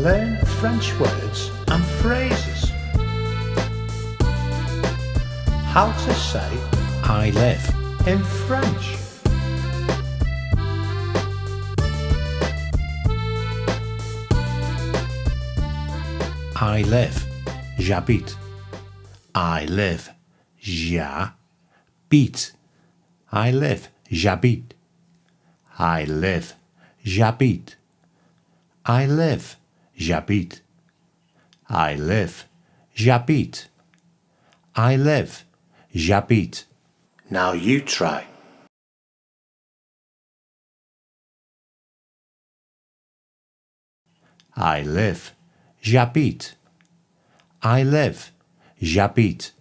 Learn French words and phrases. How to say I live. in French. I live. J'habite. I live. J'habite. I live. J'habite. I live. J'habite. I live. J'habite. I live. J'habite. I live. J'habite. Now you try. I live. J'habite. I live. J'habite.